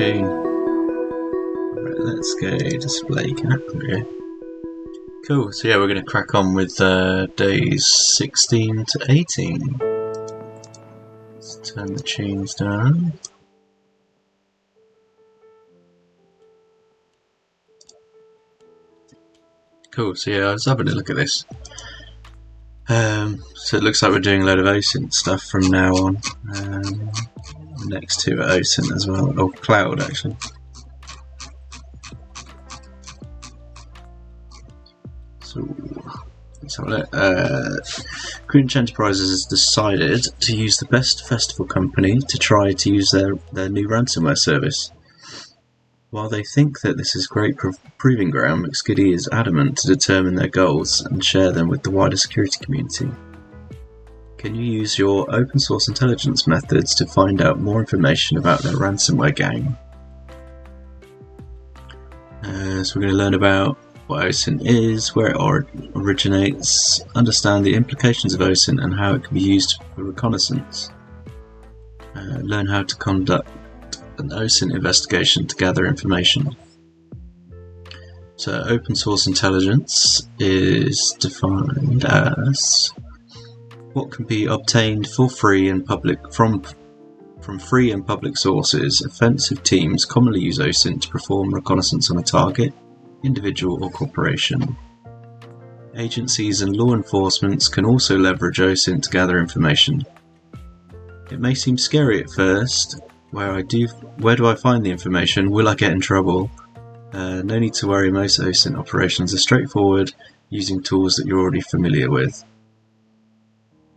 tune. Right, let's go display cap. Okay. Cool, so yeah, we're going to crack on with days 16 to 18. Let's turn the tunes down. Cool, so yeah, I was having a look at this. So it looks like we're doing a load of OSINT stuff from now on. Next to OSINT as well, or cloud actually. So let's have a look. Greenwich Enterprises has decided to use the best festival company to try to use their new ransomware service. While they think that this is great proving ground, McSkiddy is adamant to determine their goals and share them with the wider security community. Can you use your open source intelligence methods to find out more information about their ransomware gang? So we're going to learn about what OSINT is, where it originates, understand the implications of OSINT and how it can be used for reconnaissance. Learn how to conduct an OSINT investigation to gather information. So open source intelligence is defined as what can be obtained for free and public from free and public sources. Offensive teams commonly use OSINT to perform reconnaissance on a target, individual or corporation. Agencies and law enforcement can also leverage OSINT to gather information. It may seem scary at first. Where do I find the information? Will I get in trouble? No need to worry, most OSINT operations are straightforward, using tools that you're already familiar with.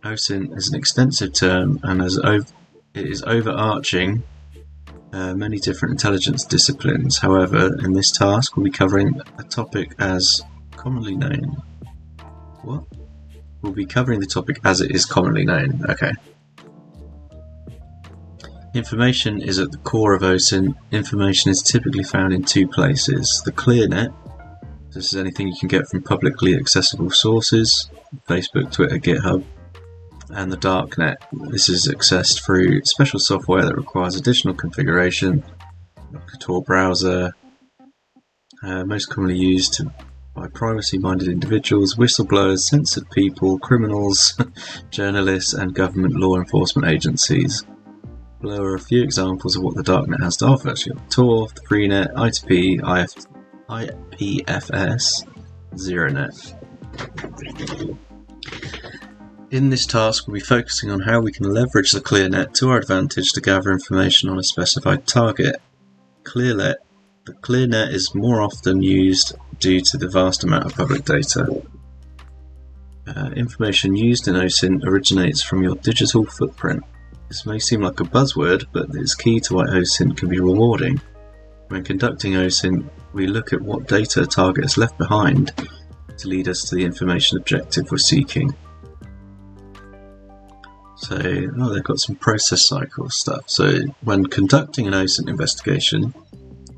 OSINT is an extensive term and it is overarching many different intelligence disciplines. However, in this task we'll be covering a topic as commonly known. What? We'll be covering the topic as it is commonly known. Okay. Information is at the core of OSINT. Information is typically found in two places. The ClearNet, this is anything you can get from publicly accessible sources, Facebook, Twitter, GitHub, and the Darknet. This is accessed through special software that requires additional configuration, like a Tor browser, most commonly used by privacy-minded individuals, whistleblowers, censored people, criminals, journalists, and government law enforcement agencies. Below are a few examples of what the Darknet has to offer. So you have Tor, the Freenet, I2P, IPFS, ZeroNet. In this task, we'll be focusing on how we can leverage the ClearNet to our advantage to gather information on a specified target. The ClearNet is more often used due to the vast amount of public data. Information used in OSINT originates from your digital footprint. This may seem like a buzzword, but it's key to why OSINT can be rewarding. When conducting OSINT, we look at what data a target has left behind to lead us to the information objective we're seeking. So, they've got some process cycle stuff. So, when conducting an OSINT investigation,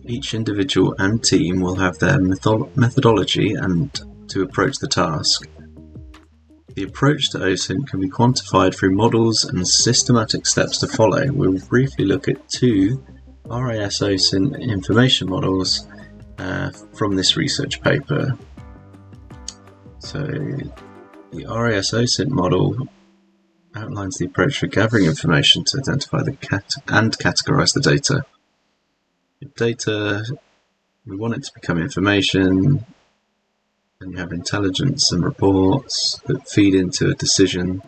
each individual and team will have their methodology and to approach the task. The approach to OSINT can be quantified through models and systematic steps to follow. We'll briefly look at two RIS OSINT information models from this research paper. So the RIS OSINT model outlines the approach for gathering information to identify and categorize the data. We want it to become information. And you have intelligence and reports that feed into a decision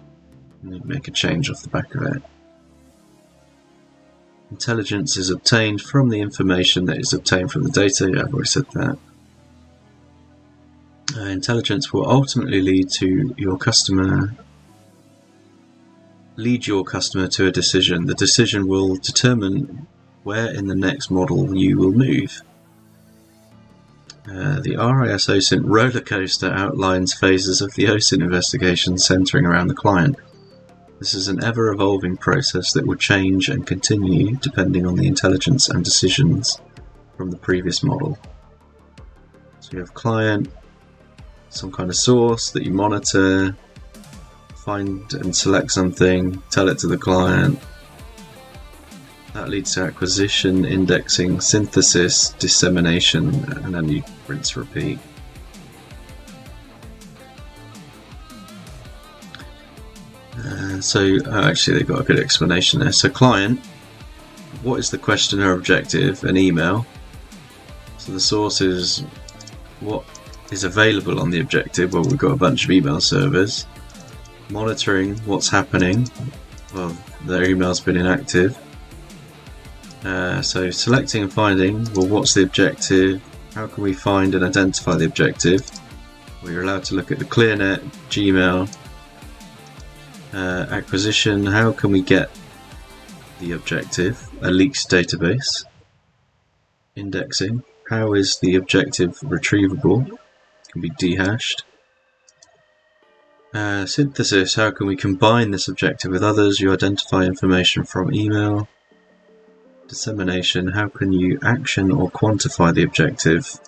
and you make a change off the back of it. Intelligence is obtained from the information that is obtained from the data. Yeah, I've already said that. Intelligence will ultimately lead your customer to a decision. The decision will determine where in the next model you will move. The RIS OSINT roller coaster outlines phases of the OSINT investigation centering around the client. This is an ever-evolving process that will change and continue depending on the intelligence and decisions from the previous model. So you have client, some kind of source that you monitor, find and select something, tell it to the client. That leads to acquisition, indexing, synthesis, dissemination, and then you rinse repeat. Actually they've got a good explanation there. So client, what is the question or objective? An email. So the source is what is available on the objective. Well, we've got a bunch of email servers. Monitoring what's happening. Well, their email's been inactive. So selecting and finding, well, what's the objective? How can we find and identify the objective? We're allowed to look at the ClearNet, Gmail. Acquisition, how can we get the objective? A leaked database. Indexing, how is the objective retrievable? It can be dehashed. Synthesis, how can we combine this objective with others? You identify information from email. Dissemination, how can you action or quantify the objective?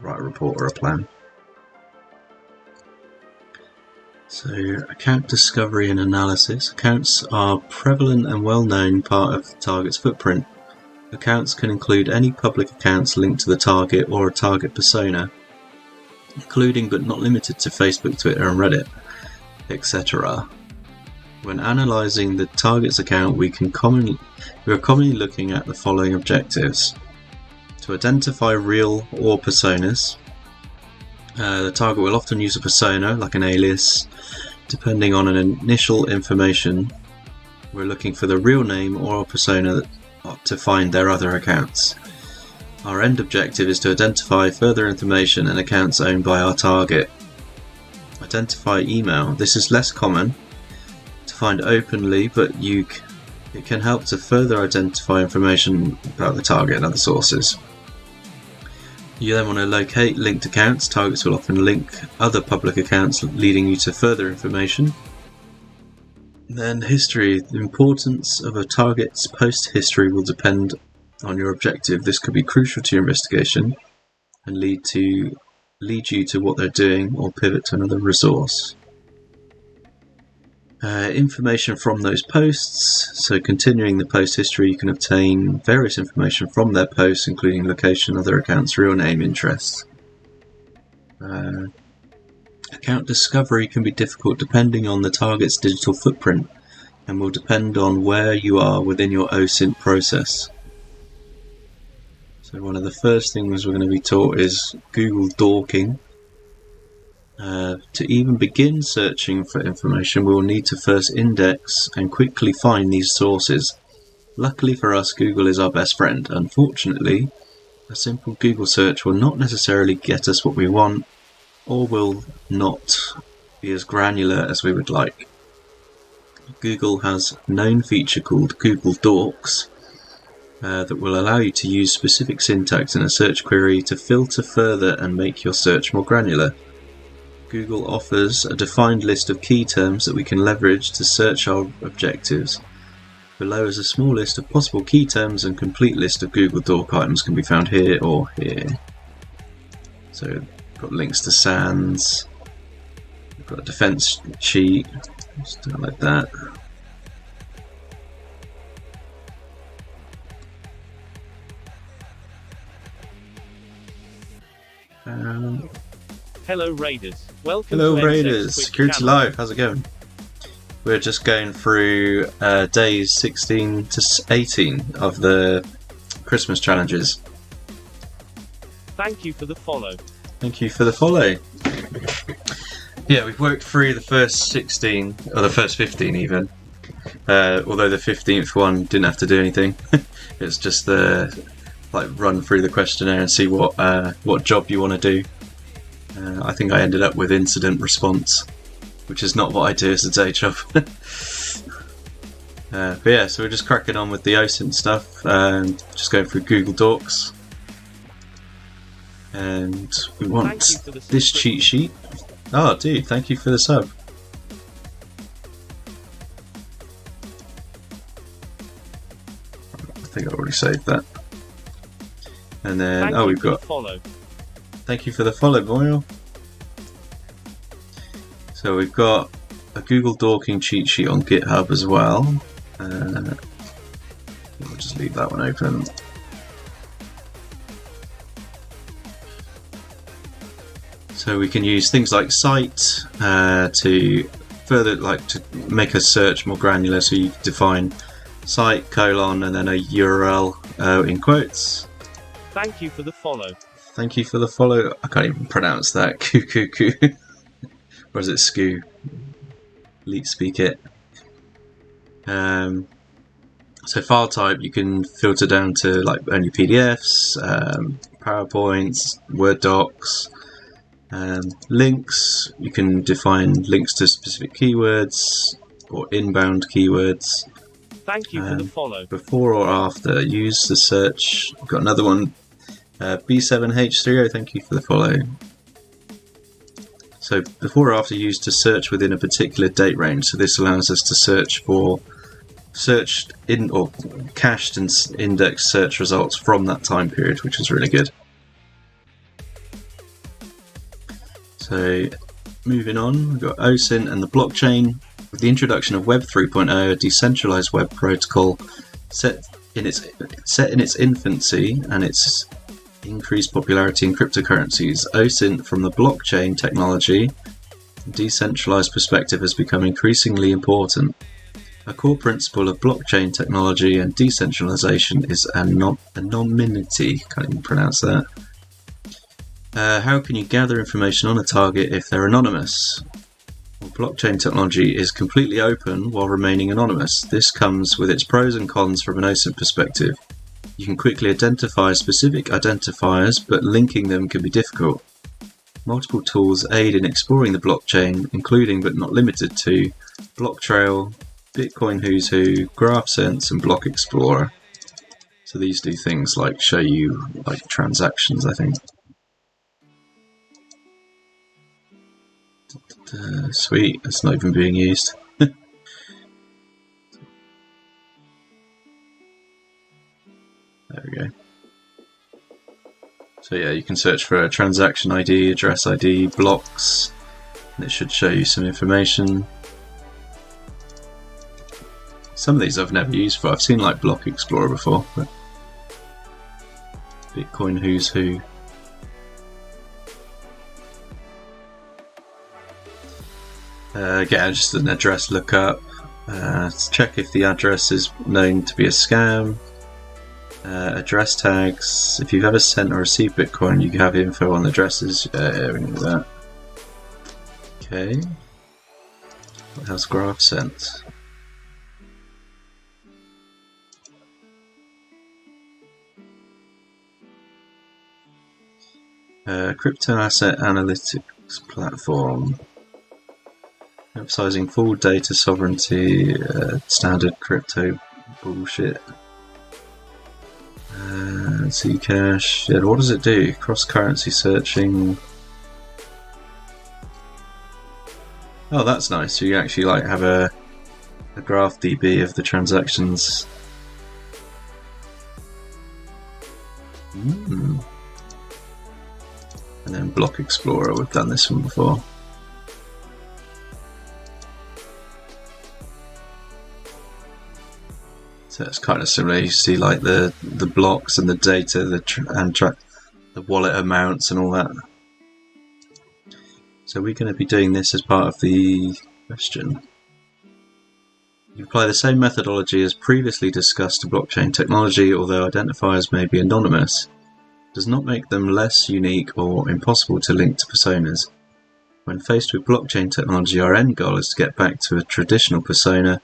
Write a report or a plan. So, account discovery and analysis. Accounts are a prevalent and well-known part of the target's footprint. Accounts can include any public accounts linked to the target or a target persona, including but not limited to Facebook, Twitter and Reddit, etc. When analysing the target's account, we are commonly looking at the following objectives. To identify real or personas. The target will often use a persona, like an alias. Depending on an initial information, we're looking for the real name or a persona to find their other accounts. Our end objective is to identify further information and accounts owned by our target. Identify email. This is less common to find openly, but it can help to further identify information about the target and other sources. You then want to locate linked accounts. Targets will often link other public accounts, leading you to further information. Then history. The importance of a target's post history will depend on your objective. This could be crucial to your investigation and lead you to what they're doing or pivot to another resource. Information from those posts. So continuing the post history, you can obtain various information from their posts, including location, other accounts, real name, interests. Account discovery can be difficult depending on the target's digital footprint and will depend on where you are within your OSINT process. So one of the first things we're going to be taught is Google dorking. To even begin searching for information, we will need to first index and quickly find these sources. Luckily for us, Google is our best friend. Unfortunately, a simple Google search will not necessarily get us what we want, or will not be as granular as we would like. Google has a known feature called Google Dorks that will allow you to use specific syntax in a search query to filter further and make your search more granular. Google offers a defined list of key terms that we can leverage to search our objectives. Below is a small list of possible key terms, and complete list of Google Dork items can be found here or here. So we've got links to SANS, we've got a defense sheet, just do it like that. Hello Raiders, welcome Hello to Raiders, Quick Security Channel. Live, how's it going? We're just going through days 16 to 18 of the Christmas challenges. Thank you for the follow. Thank you for the follow. Yeah, we've worked through the first 16, or the first 15 even. Although the 15th one didn't have to do anything. It's just run through the questionnaire and see what job you want to do. I think I ended up with incident response, which is not what I do as a day job. But yeah, so we're just cracking on with the OSINT stuff, just going through Google Docs. And we want this cheat sheet. Oh dude, thank you for the sub. I think I already saved that. And then, we've got... Thank you for the follow, Boyle. So we've got a Google Dorking cheat sheet on GitHub as well. We'll just leave that one open. So we can use things like cite to further, to make a search more granular. So you define cite colon and then a URL in quotes. Thank you for the follow. Thank you for the follow. I can't even pronounce that. Coo. Or is it skoo? Leet speak it. So file type you can filter down to only PDFs, PowerPoints, Word docs. Links, you can define links to specific keywords or inbound keywords. Thank you for the follow. Before or after, use the search. I've got another one. B7H30, thank you for the follow. So before or after used to search within a particular date range. So this allows us to search for cached and indexed search results from that time period, which is really good. So moving on, we've got OSINT and the blockchain. With the introduction of Web 3.0, a decentralized web protocol set in its infancy and its increased popularity in cryptocurrencies, OSINT from the blockchain technology, decentralized perspective has become increasingly important. A core principle of blockchain technology and decentralization is anonymity. Can't even pronounce that. How can you gather information on a target if they're anonymous? Well, blockchain technology is completely open while remaining anonymous. This comes with its pros and cons from an OSINT perspective. You can quickly identify specific identifiers, but linking them can be difficult. Multiple tools aid in exploring the blockchain, including but not limited to BlockTrail, Bitcoin Who's Who, GraphSense, and Block Explorer. So these do things like show you transactions, I think. Sweet, it's not even being used. There we go. So yeah, you can search for a transaction ID, address ID, blocks, and it should show you some information. Some of these I've never used before. I've seen Block Explorer before, but Bitcoin Who's Who. Again, just an address lookup. Check if the address is known to be a scam. Address tags. If you've ever sent or received Bitcoin, you can have info on the addresses. Yeah, we can do that. Okay. What else? GraphSense. Crypto asset analytics platform. Emphasizing full data sovereignty, standard crypto bullshit. Zcash. Yeah, what does it do? Cross-currency searching. Oh, that's nice. So you actually have a graph DB of the transactions. And then Block Explorer. We've done this one before. So it's kind of similar. You see the blocks and the data, the wallet amounts and all that. So we're going to be doing this as part of the question. You apply the same methodology as previously discussed to blockchain technology, although identifiers may be anonymous. It does not make them less unique or impossible to link to personas. When faced with blockchain technology, our end goal is to get back to a traditional persona.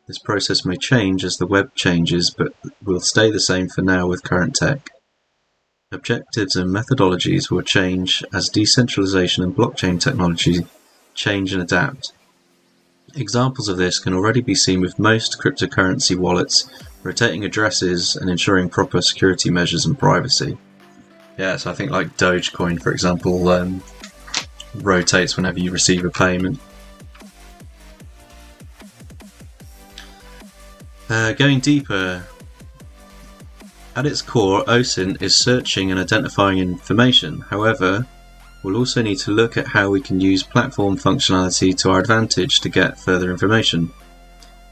This process may change as the web changes, but will stay the same for now with current tech. Objectives and methodologies will change as decentralization and blockchain technology change and adapt. Examples of this can already be seen with most cryptocurrency wallets, rotating addresses and ensuring proper security measures and privacy. Yeah, so I think Dogecoin, for example, rotates whenever you receive a payment. Going deeper, at its core, OSINT is searching and identifying information. However, we'll also need to look at how we can use platform functionality to our advantage to get further information.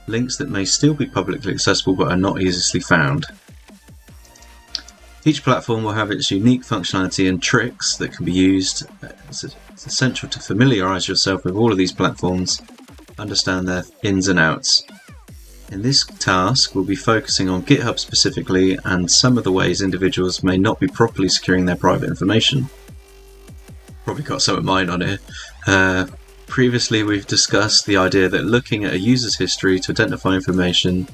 links that may still be publicly accessible but are not easily found. Each platform will have its unique functionality and tricks that can be used. It's essential to familiarise yourself with all of these platforms, understand their ins and outs. In this task, we'll be focusing on GitHub specifically and some of the ways individuals may not be properly securing their private information. Probably got some of mine on here. Previously, we've discussed the idea that looking at a user's history to identify information,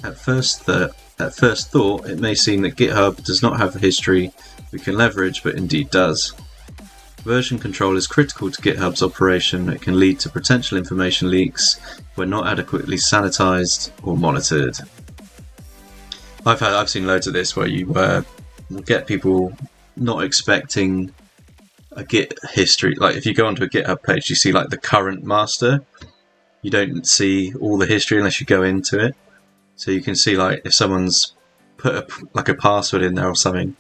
at first thought, it may seem that GitHub does not have a history we can leverage, but indeed does. Version control is critical to GitHub's operation. It can lead to potential information leaks when not adequately sanitized or monitored. I've seen loads of this where you get people not expecting a Git history. Like if you go onto a GitHub page, you see like the current master. You don't see all the history unless you go into it. So you can see like if someone's put a password in there or something,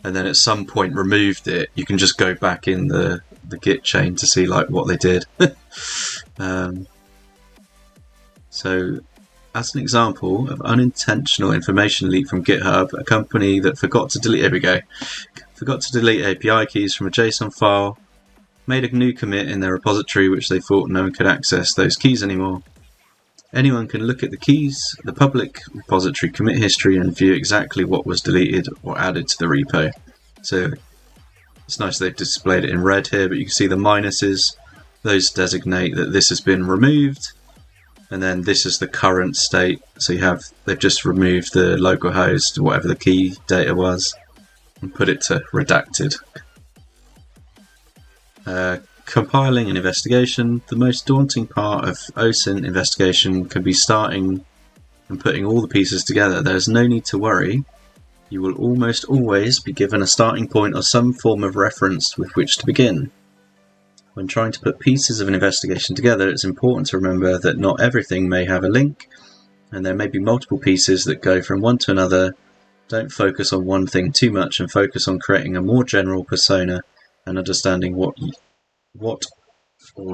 and then at some point removed it, you can just go back in the Git chain to see like what they did. So as an example of unintentional information leak from GitHub, a company that forgot to delete API keys from a JSON file, made a new commit in their repository which they thought no one could access those keys anymore. Anyone can look at the public repository commit history and view exactly what was deleted or added to the repo. So it's nice they've displayed it in red here, but you can see the minuses. Those designate that this has been removed, and then this is the current state. So they've just removed the localhost, whatever the key data was, and put it to redacted. Compiling an investigation. The most daunting part of OSINT investigation can be starting and putting all the pieces together. There is no need to worry. You will almost always be given a starting point or some form of reference with which to begin. When trying to put pieces of an investigation together, it's important to remember that not everything may have a link, and there may be multiple pieces that go from one to another. Don't focus on one thing too much and focus on creating a more general persona and understanding what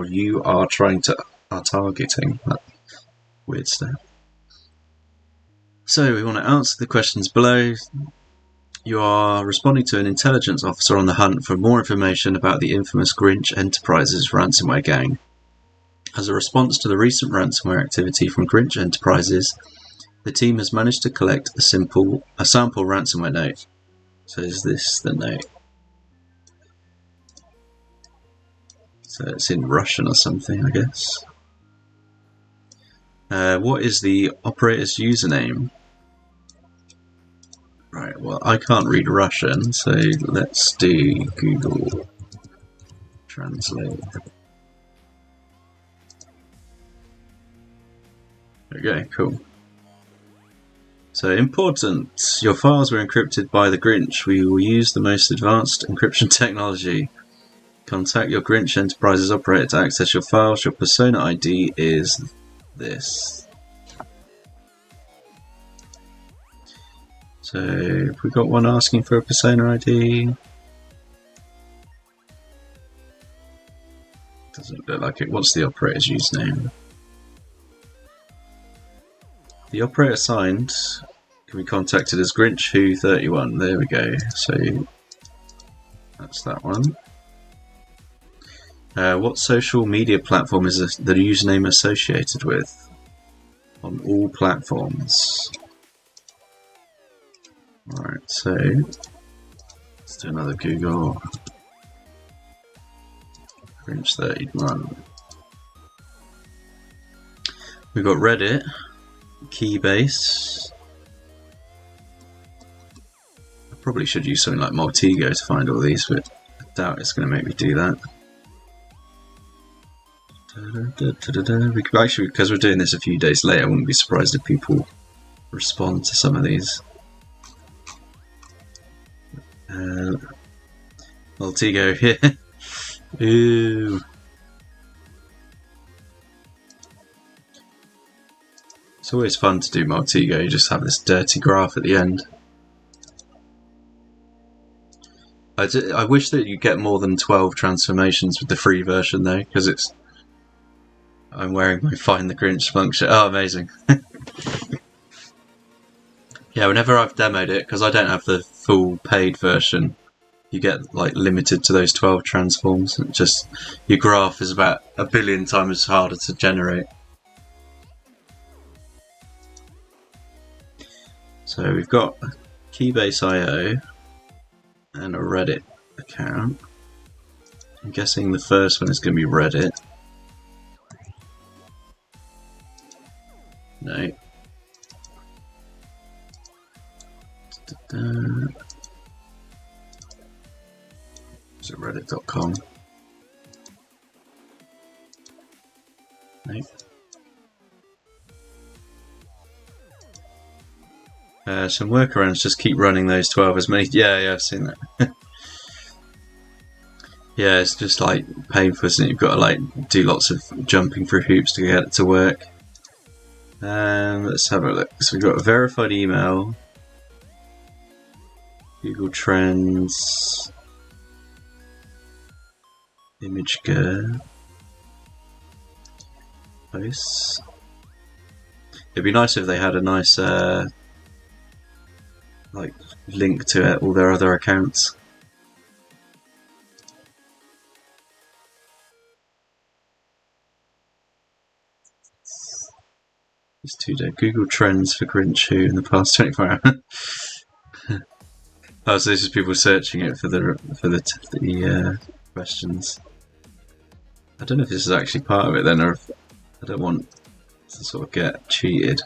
you are targeting. That weird stuff. So we want to answer the questions below. You are responding to an intelligence officer on the hunt for more information about the infamous Grinch Enterprises ransomware gang. As a response to the recent ransomware activity from Grinch Enterprises, the team has managed to collect a sample ransomware note. So is this the note? So it's in Russian or something, I guess. What is the operator's username? Right, well, I can't read Russian, so let's do Google Translate. Okay, cool. So, important. Your files were encrypted by the Grinch. We will use the most advanced encryption technology. Contact your Grinch Enterprises operator to access your files. Your persona ID is this. So, we got one asking for a persona ID. Doesn't look like it. What's the operator's username? The operator assigned can be contacted as GrinchWho31. There we go. So, that's that one. What social media platform is the username associated with? On all platforms. Alright, so let's do another Google. Grinch31. We've got Reddit, Keybase. I probably should use something like Maltego to find all these, but I doubt it's going to make me do that. We could actually, because we're doing this a few days later, I wouldn't be surprised if people respond to some of these. Maltego here. Ooh. It's always fun to do Maltego, you just have this dirty graph at the end. I wish that you get more than 12 transformations with the free version though, because I'm wearing my Find the Grinch Spunk shirt. Oh, amazing. Yeah, whenever I've demoed it, because I don't have the full paid version, you get like limited to those 12 transforms. And just your graph is about 1 billion times harder to generate. So we've got Keybase.io and a Reddit account. I'm guessing the first one is going to be Reddit. No. Is it reddit.com? No. Some workarounds, just keep running those 12 as many. Yeah, I've seen that. Yeah, it's just like painful, isn't it? You've got to like do lots of jumping through hoops to get it to work. Let's have a look. So we've got a verified email, Google Trends, ImageGer, posts. It'd be nice if they had a nice like link to it, all their other accounts. It's 2 days. Google Trends for Grinch Who in the past 24 hours. Oh, so this is people searching it for the questions. I don't know if this is actually part of it then, or if I don't want to sort of get cheated.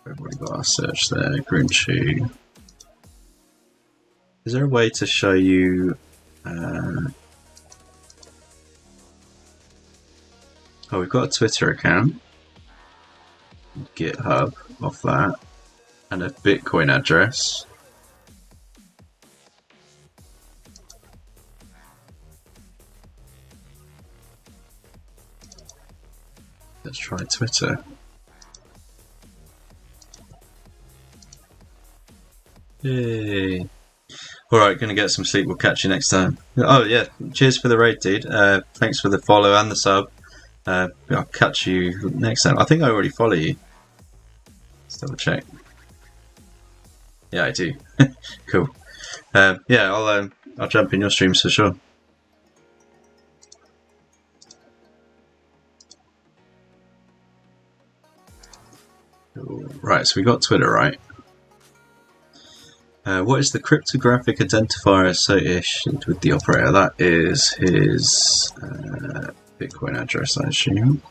We've already got our search there, Grinch Who. Is there a way to show you... Oh, we've got a Twitter account, GitHub off that, and a Bitcoin address. Let's try Twitter. Yay! Alright, gonna get some sleep. We'll catch you next time. Oh yeah, cheers for the raid, dude. Thanks for the follow and the sub. I'll catch you next time. I think I already follow you. Let's double check. Yeah, I do. Cool. Yeah, I'll jump in your streams for sure. Right, so we got Twitter, right? What is the cryptographic identifier associated with the operator? That is his Bitcoin address, I assume.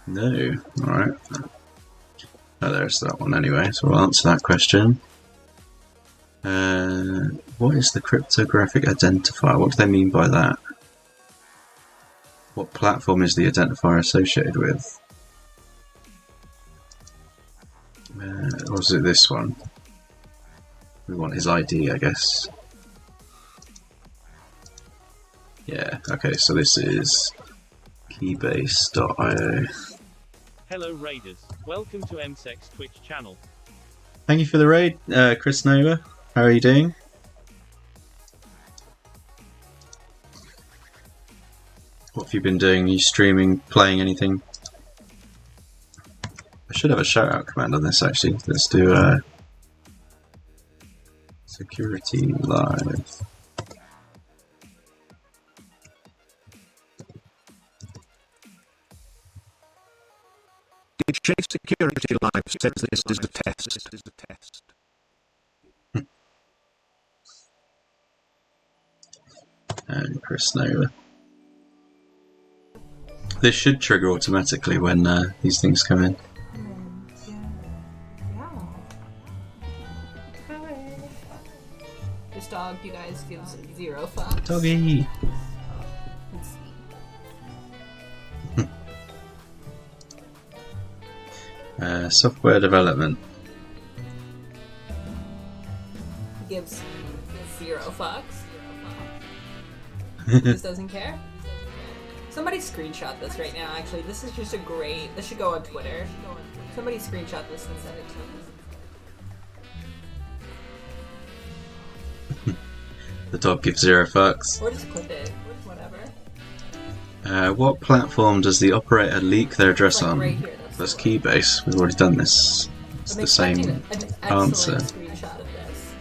No. Alright. Oh, there's that one anyway, so we'll answer that question. What is the cryptographic identifier? What do they mean by that? What platform is the identifier associated with? Or is it this one? We want his ID, I guess. Yeah, okay, so this is keybase.io. Hello Raiders, welcome to MSEC's Twitch channel. Thank you for the raid, Chris Nova. How are you doing? What have you been doing? Are you streaming, playing anything? I should have a shout out command on this actually. Let's do security live. Chase Security Live says this is a test. And Chris Nova. This should trigger automatically when these things come in. This dog, you guys, gives 0 fucks. Doggy! Let's see. Software development. gives zero fucks. Just doesn't care. Somebody screenshot this right now, actually. This is just a great... This should go on Twitter. Somebody screenshot this and send it to me. The dog gives zero fucks. Or just clip it. Whatever. What platform does the operator leak their address Like on? right here, That's Keybase. We've already done this. It's I'm the same expecting an answer. excellent screenshot of this.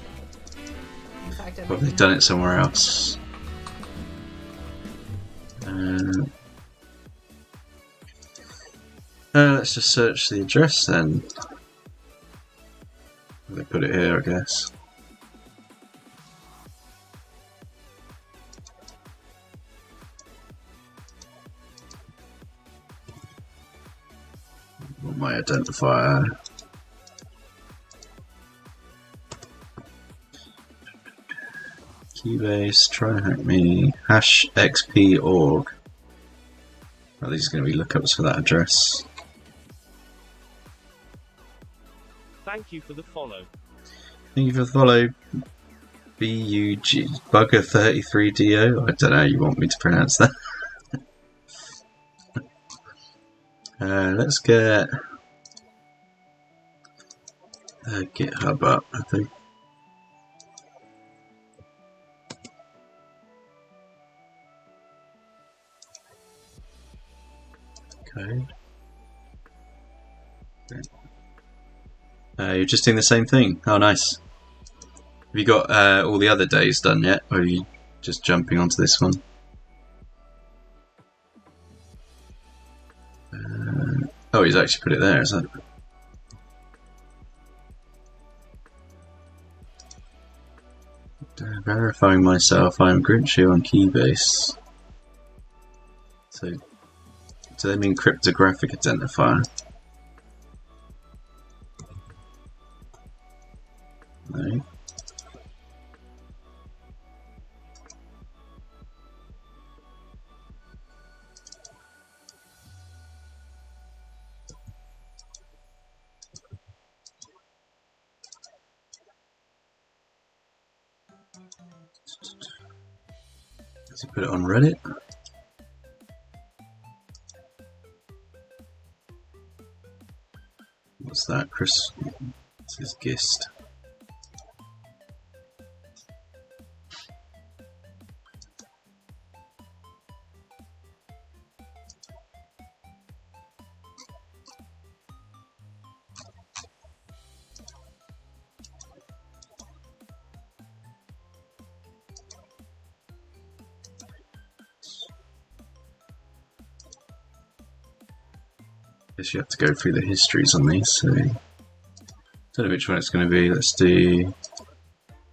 In fact, I But they've done it somewhere else. Let's just search the address then. They put it here, I guess. Want my identifier. Keybase, TryHackMe, #xp.org. Oh, these are going to be lookups for that address. Thank you for the follow. Thank you for the follow. BUG Bugger33DO. I don't know how you want me to pronounce that. Let's get GitHub up, I think. Okay. You're just doing the same thing. Oh, nice. Have you got all the other days done yet, or are you just jumping onto this one? Oh, he's actually put it there, is that? Verifying myself, I am Grinchy on Keybase. So, do they mean cryptographic identifier? No. Does he put it on Reddit? What's that, Chris? This is Gist. Guess you have to go through the histories on these, so don't know which one it's going to be. Let's do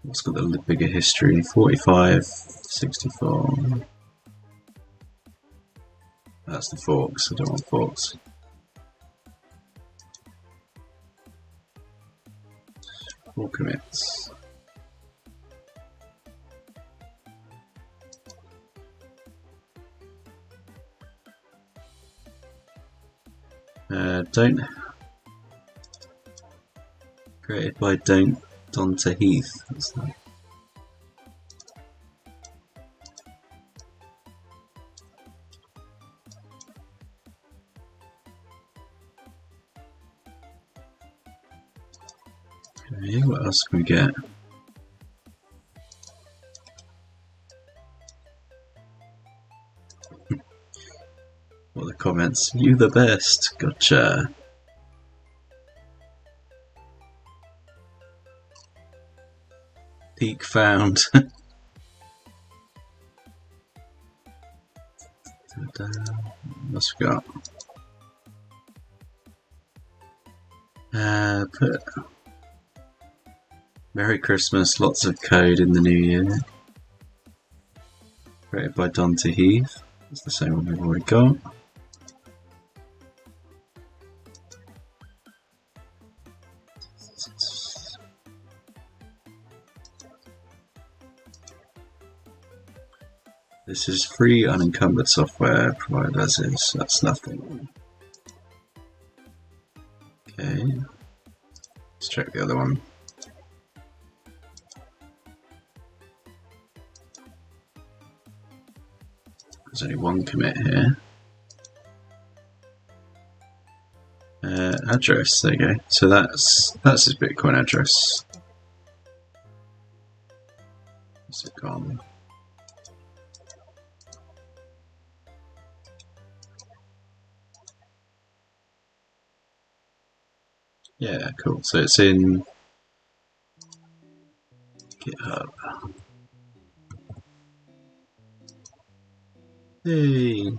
what's got the bigger history. 45, 64. That's the forks. I don't want forks. Four commits. Don't. Created by Donta Heath. What's that? Okay, what else can we get? What are the comments? You the best. Gotcha. Peak found. What's we got? Put Merry Christmas, lots of code in the new year. Created by Donta Heath. It's the same one we've already got. This is free unencumbered software provided as is. That's nothing. Okay. Let's check the other one. There's only one commit here. Address, there you go. So that's his Bitcoin address. What's it gone? Yeah, cool. So it's in GitHub. Hey!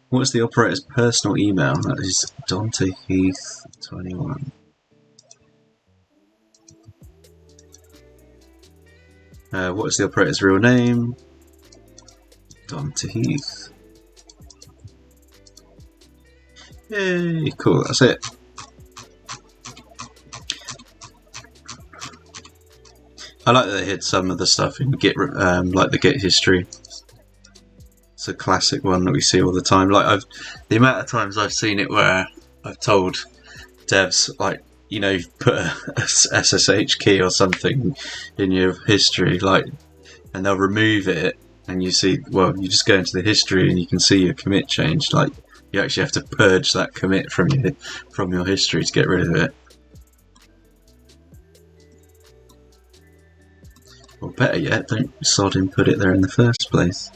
What's the operator's personal email? That is Dante Heath 21. What is the operator's real name? Dante Heath. Yay! Cool, that's it. I like that they hid some of the stuff in Git, like the Git history. It's a classic one that we see all the time. Like the amount of times I've seen it where I've told devs, like, you know, put a SSH key or something in your history, like, and they'll remove it, and you see, well, you just go into the history and you can see your commit changed. Like, you actually have to purge that commit from your history to get rid of it. Or better yet, don't sod and put it there in the first place.